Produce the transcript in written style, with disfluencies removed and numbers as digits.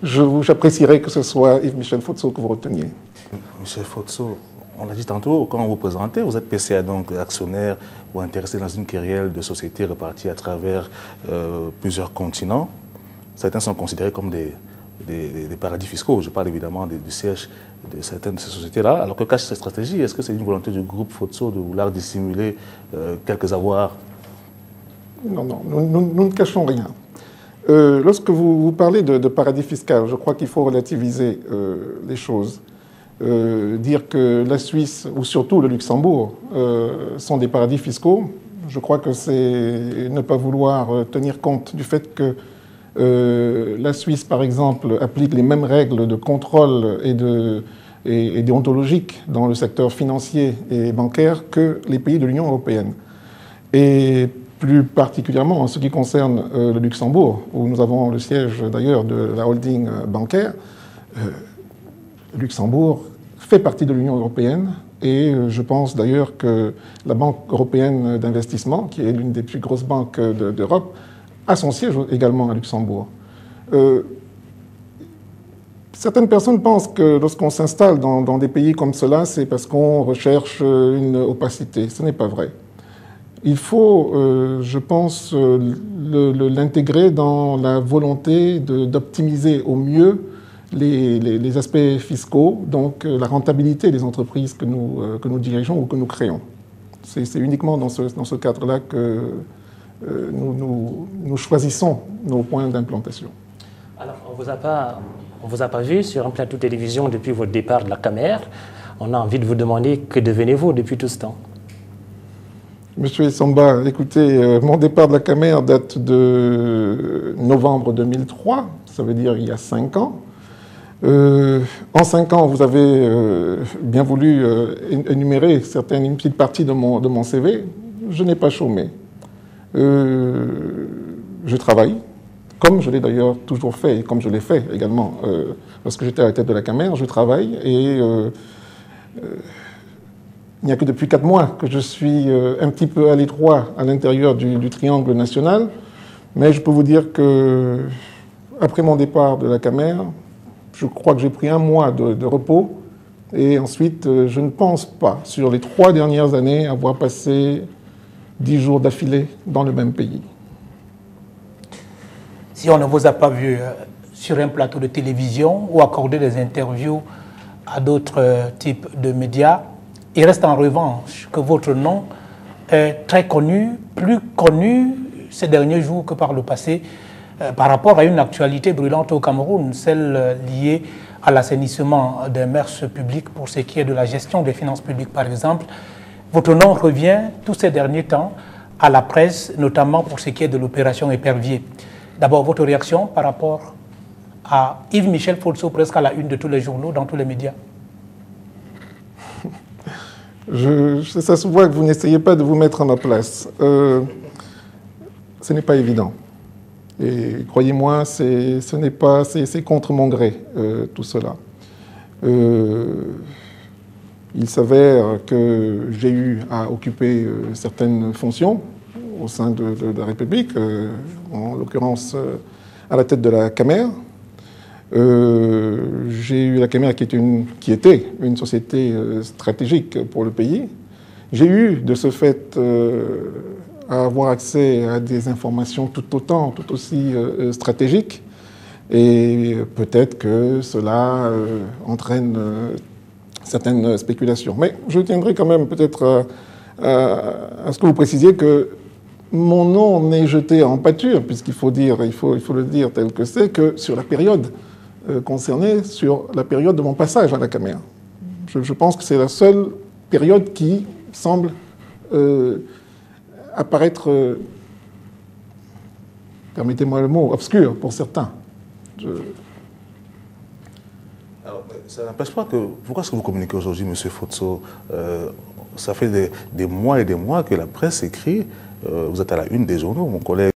j'apprécierais que ce soit Yves-Michel Fotso que vous reteniez. Michel Fotso, on l'a dit tantôt, quand vous présentez, vous êtes PCA, donc actionnaire ou intéressé dans une kyrielle de sociétés réparties à travers plusieurs continents. Certains sont considérés comme des paradis fiscaux. Je parle évidemment du siège de certaines de ces sociétés-là. Alors que cache cette stratégie? Est-ce que c'est une volonté du groupe Fotso de vouloir dissimuler quelques avoirs? Non, non, nous ne cachons rien. Lorsque vous parlez de paradis fiscal, je crois qu'il faut relativiser les choses. Dire que la Suisse, ou surtout le Luxembourg, sont des paradis fiscaux, je crois que c'est ne pas vouloir tenir compte du fait que la Suisse, par exemple, applique les mêmes règles de contrôle et déontologiques dans le secteur financier et bancaire que les pays de l'Union européenne. Et plus particulièrement en ce qui concerne le Luxembourg, où nous avons le siège d'ailleurs de la holding bancaire, Luxembourg fait partie de l'Union européenne et je pense d'ailleurs que la Banque européenne d'investissement, qui est l'une des plus grosses banques d'Europe, a son siège également à Luxembourg. Certaines personnes pensent que lorsqu'on s'installe dans des pays comme cela, c'est parce qu'on recherche une opacité. Ce n'est pas vrai. Il faut, je pense, l'intégrer dans la volonté d'optimiser au mieux les aspects fiscaux, donc la rentabilité des entreprises que nous dirigeons ou que nous créons. C'est uniquement dans ce cadre-là que nous choisissons nos points d'implantation. Alors, on vous a pas vu sur un plateau de télévision depuis votre départ de la Camer. On a envie de vous demander que devenez-vous depuis tout ce temps? Monsieur Samba, écoutez, mon départ de la Camer date de novembre 2003, ça veut dire il y a 5 ans. En 5 ans, vous avez bien voulu énumérer une petite partie de mon CV. Je n'ai pas chômé. Je travaille, comme je l'ai d'ailleurs toujours fait, et comme je l'ai fait également lorsque j'étais à la tête de la Camer, je travaille et il n'y a que depuis 4 mois que je suis un petit peu à l'étroit à l'intérieur du triangle national, mais je peux vous dire que après mon départ de la Camer, je crois que j'ai pris 1 mois de repos et ensuite je ne pense pas, sur les 3 dernières années, avoir passé 10 jours d'affilée dans le même pays. Si on ne vous a pas vu sur un plateau de télévision ou accorder des interviews à d'autres types de médias, il reste en revanche que votre nom est très connu, plus connu ces derniers jours que par le passé, par rapport à une actualité brûlante au Cameroun, celle liée à l'assainissement des mœurs publiques pour ce qui est de la gestion des finances publiques, par exemple. Votre nom revient tous ces derniers temps à la presse, notamment pour ce qui est de l'opération Épervier. D'abord, votre réaction par rapport à Yves-Michel Fotso, presque à la une de tous les journaux, dans tous les médias? Ça se voit que vous n'essayez pas de vous mettre à ma place. Ce n'est pas évident. Et croyez-moi, c'est contre mon gré, tout cela. Il s'avère que j'ai eu à occuper certaines fonctions au sein de la République, en l'occurrence à la tête de la Camer. J'ai eu la Camer qui était une société stratégique pour le pays. J'ai eu de ce fait à avoir accès à des informations tout aussi stratégiques et peut-être que cela entraîne certaines spéculations. Mais je tiendrai quand même peut-être à ce que vous précisiez que mon nom n'est jeté en pâture, puisqu'il faut le dire tel que c'est, que sur la période concernée, sur la période de mon passage à la Camer. Je pense que c'est la seule période qui semble apparaître, permettez-moi le mot, obscur pour certains. Alors, ça n'empêche pas que... Pourquoi est-ce que vous communiquez aujourd'hui, M. Fotso? Ça fait des mois et des mois que la presse écrit. Vous êtes à la une des journaux. Mon collègue